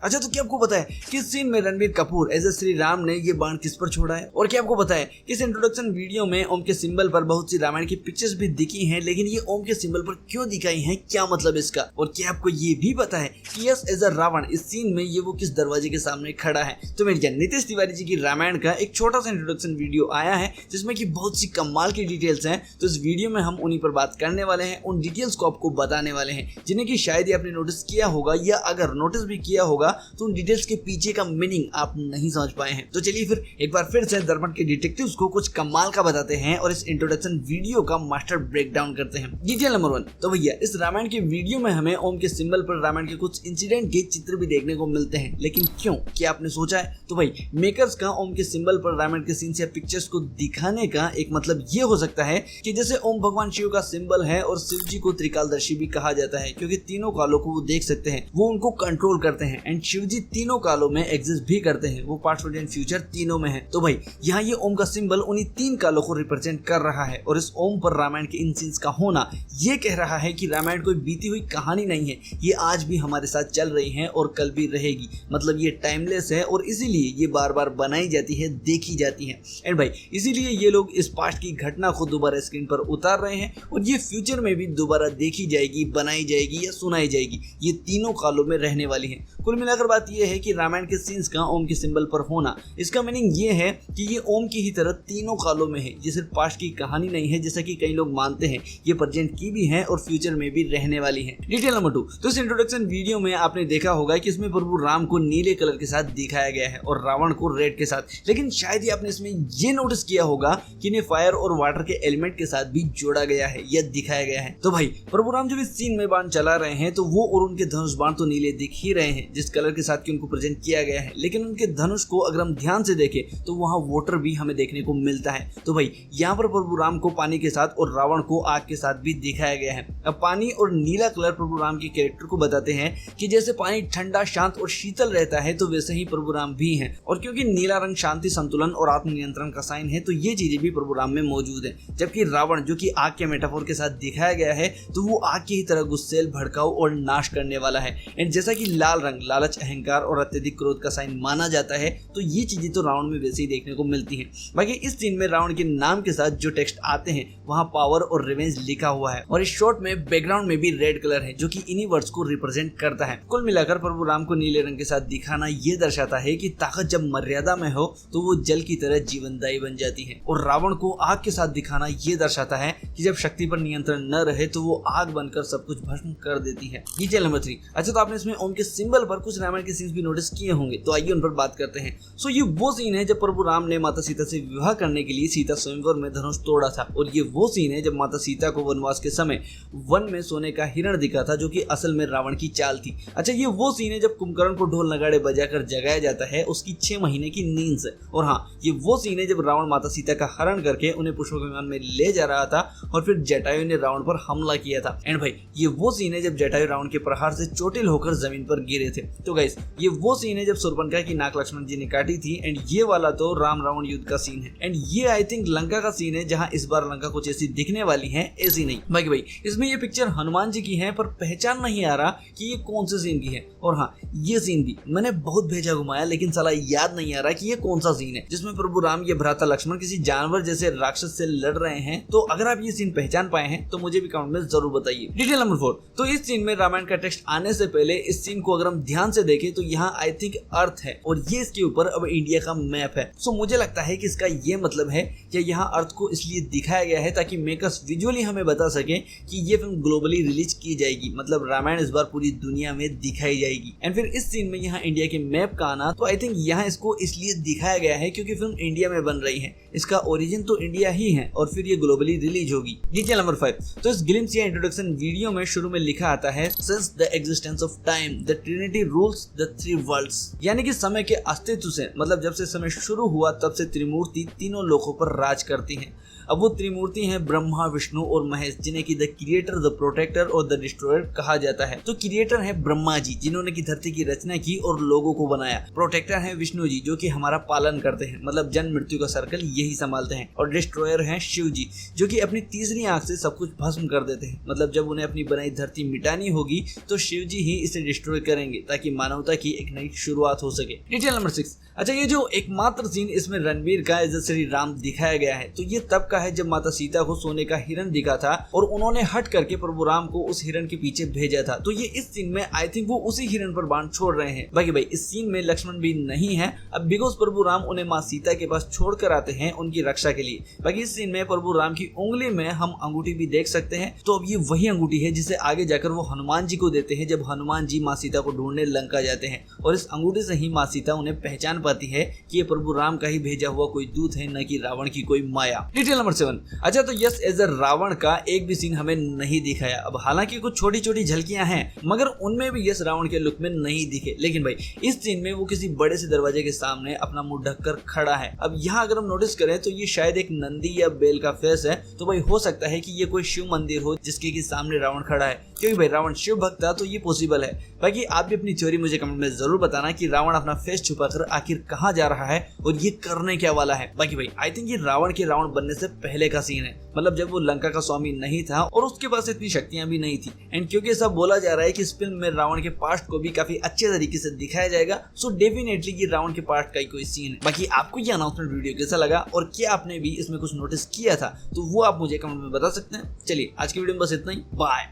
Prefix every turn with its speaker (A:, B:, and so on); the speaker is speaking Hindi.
A: अच्छा, तो क्या आपको पता है किस सीन में रणबीर कपूर एज ए श्री राम ने ये बाण किस पर छोड़ा है? और क्या आपको पता है इस इंट्रोडक्शन वीडियो में ओम के सिंबल पर बहुत सी रामायण की पिक्चर्स भी दिखी हैं, लेकिन ये ओम के सिंबल पर क्यों दिखाई हैं, क्या मतलब इसका? और क्या आपको ये भी पता है कि यस एज अ रावण इस सीन में ये वो किस दरवाजे के सामने खड़ा है? तो मेरे जान नीतीश तिवारी जी की रामायण का एक छोटा सा इंट्रोडक्शन वीडियो आया है जिसमें कि बहुत सी कमाल की डिटेल्स हैं। तो इस वीडियो में हम उन्हीं पर बात करने वाले हैं, उन डिटेल्स को आपको बताने वाले हैं जिन्हें कि शायद ही आपने नोटिस किया होगा, या अगर नोटिस भी किया होगा तो उन डिटेल्स के पीछे का मीनिंग आप नहीं समझ पाए हैं। तो चलिए फिर एक बार फिर से दर्पण के डिटेक्टिव्स को कुछ कमाल का बताते हैं और इस इंट्रोडक्शन वीडियो का मास्टर ब्रेकडाउन करते हैं। डिटेल नंबर 1, तो भैया इस रामायण के वीडियो में हमें ओम के सिंबल पर रामायण के कुछ इंसिडेंट के चित्र भी देखने को मिलते हैं, लेकिन क्यों, क्या आपने सोचा है? तो भाई मेकर्स का ओम के सिंबल पर रामायण के सीन्स या पिक्चर्स को दिखाने का एक मतलब ये हो सकता है कि जैसे ओम भगवान शिव का सिंबल है और शिव जी को त्रिकालदर्शी भी कहा जाता है क्योंकि तीनों कालों को वो देख सकते हैं, वो उनको कंट्रोल करते हैं एंड शिव जी तीनों कालों में एग्जिस्ट भी करते हैं, वो पास्ट प्रेजेंट फ्यूचर तीनों में है। तो भाई यहाँ ये ओम का सिंबल उन्हीं तीन कालों को रिप्रेजेंट कर रहा है और इस ओम पर रामायण के इन सीन्स का होना ये कह रहा है कि रामायण कोई बीती हुई कहानी नहीं है, ये आज भी हमारे साथ चल रही है और कल भी रहेगी। मतलब ये टाइमलेस है और इसीलिए ये बार बार बनाई जाती है, देखी जाती है। एंड भाई इसीलिए ये लोग इस पास्ट की घटना को दोबारा स्क्रीन पर उतार रहे हैं और ये फ्यूचर में भी दोबारा देखी जाएगी, बनाई जाएगी या सुनाई जाएगी, ये तीनों कालों में रहने वाली है। कुल मिलाकर बात यह है कि रामायण के सीन्स का ओम के सिंबल पर होना, इसका मीनिंग ये है कि ये ओम की ही तरह तीनों कालों में है, ये सिर्फ पास्ट की कहानी नहीं है जैसा कि कई लोग मानते हैं, ये प्रेजेंट की भी है और फ्यूचर में भी रहने वाली है। डिटेल नंबर 2, तो इस इंट्रोडक्शन वीडियो में आपने देखा होगा कि इसमें प्रभु राम को नीले कलर के साथ दिखाया गया है और रावण को रेड के साथ, लेकिन शायद ही आपने इसमें ये नोटिस किया होगा कि इन्हें फायर और वाटर के एलिमेंट के साथ भी जोड़ा गया है या दिखाया गया है। तो भाई प्रभु राम जब इस सीन में बाण चला रहे हैं तो वो और उनके धनुष बाण तो नीले दिख ही रहे हैं जिस कलर के साथ कि उनको प्रेजेंट किया गया है, लेकिन उनके धनुष को अगर हम ध्यान से देखें तो वहां वाटर भी हमें देखने को मिलता है। तो भाई यहाँ पर प्रभु राम को पानी के साथ और रावण को आग के साथ भी दिखाया गया है। अब पानी और नीला कलर प्रभु राम के कैरेक्टर को बताते हैं कि जैसे पानी ठंडा, शांत और शीतल रहता है तो वैसे ही प्रभु राम भी हैं, और क्योंकि नीला रंग शांति, संतुलन और आत्मनियंत्रण का साइन है तो ये चीजें भी प्रभु राम में मौजूद है। जबकि रावण जो कि आग के मेटाफोर के साथ दिखाया गया है तो वो आग की ही तरह गुस्सेल, भड़काऊ और नाश करने वाला है। एंड जैसा कि लाल रंग लालच, अहंकार और अत्यधिक क्रोध का साइन माना जाता है तो ये चीजें तो रावण में वैसे ही देखने को मिलती हैं। बाकी इस सीन में रावण के नाम के साथ जो टेक्स्ट आते हैं वहां पावर और रिवेंज लिखा हुआ है और इस शॉट में बैकग्राउंड में भी रेड कलर है जो कि इन्हीं वर्ड्स को रिप्रेजेंट करता है। कुल मिलाकर प्रभु राम को नीले रंग के साथ दिखाना ये दर्शाता है कि ताकत जब मर्यादा में हो तो वो जल की तरह जीवनदायी बन जाती है, और रावण को आग के साथ दिखाना ये दर्शाता है कि जब शक्ति पर नियंत्रण न रहे तो वो आग बनकर सब कुछ भस्म कर देती है। डिटेल नंबर 3, अच्छा तो आपने इसमें ओम के सिंबल पर कुछ रामायण के सीन्स भी नोटिस किए होंगे, तो आइए उन पर बात करते हैं। सो ये वो सीन है जब प्रभु राम ने माता सीता से विवाह करने के लिए सीता स्वयंवर में धनुष तोड़ा था, और ये वो सीन है जब माता सीता को वनवास के समय वन में सोने का हिरण दिखा था जो कि असल में रावण की चाल थी। अच्छा ये वो सीन है जब कुंभकर्ण को ढोल नगाड़े बजाकर जगाया जाता है उसकी 6 महीने की नींद से, और हाँ ये वो सीन है जब रावण माता सीता का हरण करके उन्हें पुष्पक विमान में ले जा रहा था और फिर जटायु ने रावण पर हमला किया था। एंड भाई ये वो सीन है जब जटायु रावण के प्रहार से चोटिल होकर जमीन पर गिरे थे। तो गाइस ये वो सीन है जब शूर्पणखा की नाक लक्ष्मण जी ने काटी थी, एंड ये वाला तो राम रावण युद्ध का सीन है, एंड ये आई थिंक लंका का सीन है जहां इस बार लंका कुछ ऐसी दिखने वाली है, ऐसी नहीं। बाकी भाई इसमें ये पिक्चर हनुमान जी की है पर पहचान नहीं आ रहा कि ये कौन से सीन की है, और हाँ ये सीन भी मैंने बहुत भेजा घुमाया लेकिन साला याद नहीं आ रहा कि ये कौन सा सीन है जिसमें प्रभु राम ये भ्राता लक्ष्मण किसी जानवर जैसे राक्षस से लड़ रहे हैं। तो अगर आप ये सीन पहचान पाए हैं तो मुझे भी कमेंट में जरूर बताइए। डिटेल नंबर 4, तो इस सीन में रामायण का टेक्स्ट आने से पहले इस सीन को अगर हम ध्यान से देखें तो यहाँ आई थिंक अर्थ है और ये इसके ऊपर अब इंडिया का मैप है। सो मुझे लगता है कि इसका ये मतलब है कि यहाँ अर्थ को इसलिए दिखाया गया है ताकि मेकर्स विजुअली हमें बता सके कि ये फिल्म ग्लोबली रिलीज की जाएगी, मतलब रामायण इस बार पूरी दुनिया में दिखाई जाएगी। एंड फिर इस सीन में यहाँ इंडिया के मैप का आना, तो आई थिंक यहाँ इसको इसलिए दिखाया गया है क्योंकि फिल्म इंडिया में बन रही है, इसका ओरिजिन तो इंडिया ही है और फिर ये ग्लोबली रिलीज होगी। डिटेल नंबर 5, तो इस ग्लिम्स या इंट्रोडक्शन वीडियो में शुरू में लिखा आता है since the existence of time the trinity rules the 3 worlds, यानी कि समय के अस्तित्व से, मतलब जब से समय शुरू हुआ तब से त्रिमूर्ति तीनों लोकों पर राज करती हैं। अब वो त्रिमूर्ति हैं ब्रह्मा, विष्णु और महेश, जिन्हें की द क्रिएटर, द प्रोटेक्टर और द डिस्ट्रॉयर कहा जाता है। तो क्रिएटर है ब्रह्मा जी, जिन्होंने की धरती की रचना की और लोगों को बनाया। प्रोटेक्टर है विष्णु जी, जो कि हमारा पालन करते हैं, मतलब जन्म मृत्यु का सर्कल यही संभालते हैं। और डिस्ट्रॉयर है शिव जी, जो कि अपनी तीसरी आंख से सब कुछ भस्म कर देते हैं। मतलब जब उन्हें अपनी बनाई धरती मिटानी होगी तो शिव जी ही इसे डिस्ट्रॉय करेंगे, ताकि मानवता की एक नई शुरुआत हो सके। Detail number 6। अच्छा, ये जो एकमात्र सीन इसमें रणवीर का एज श्री राम दिखाया गया है, तो ये तब का है जब माता सीता को सोने का हिरण दिखा था और उन्होंने हट करके प्रभु राम को उस हिरण के पीछे भेजा था। तो ये इस सीन में आई थिंक वो उसी हिरण पर बाण छोड़ रहे हैं। बाकी भाई इस सीन में लक्ष्मण भी नहीं है, अब बिकॉज प्रभु राम उन्हें माँ सीता के पास छोड़ कर आते हैं उनकी रक्षा के लिए। बाकी इस सीन में प्रभु राम की उंगली में हम अंगूठी भी देख सकते हैं। तो अब ये वही अंगूठी है जिसे आगे जाकर वो हनुमान जी को देते हैं जब हनुमान जी माँ सीता को ढूंढने लंका जाते हैं, और इस अंगूठी से ही माँ सीता उन्हें पहचान पाती है कि ये प्रभु राम का ही भेजा हुआ कोई दूत है, न कि रावण की कोई माया। Detail number 7। अच्छा, तो यस एज रावण का एक भी सीन हमें नहीं दिखाया। अब हालांकि कुछ छोटी छोटी झलकियां हैं, मगर उनमें भी यस रावण के लुक में नहीं दिखे। लेकिन भाई इस सीन में वो किसी बड़े से दरवाजे के सामने अपना मुंह ढककर खड़ा है। अब यहाँ अगर हम नोटिस करें तो ये शायद एक नंदी या बेल का फेस है। तो भाई हो सकता है कि ये कोई शिव मंदिर हो जिसके की सामने रावण खड़ा है, क्योंकि भाई रावण शिव भक्त था, तो ये पॉसिबल है। बाकी आप भी अपनी थ्योरी मुझे कमेंट में जरूर बताना कि रावण अपना फेस छुपाकर आखिर कहाँ जा रहा है और ये करने क्या वाला है। बाकी भाई आई थिंक ये रावण के रावण बनने से पहले का सीन है, मतलब जब वो लंका का स्वामी नहीं था और उसके पास इतनी शक्तियां भी नहीं थी। एंड क्योंकि सब बोला जा रहा है कि इस फिल्म में रावण के पास्ट को भी काफी अच्छे तरीके से दिखाया जाएगा, सो डेफिनेटली ये रावण के पास्ट का ही कोई सीन है। बाकी आपको ये अनाउंसमेंट वीडियो कैसा लगा और क्या आपने भी इसमें कुछ नोटिस किया था, तो वो आप मुझे कमेंट में बता सकते हैं। चलिए आज की वीडियो में बस इतना ही, बाय।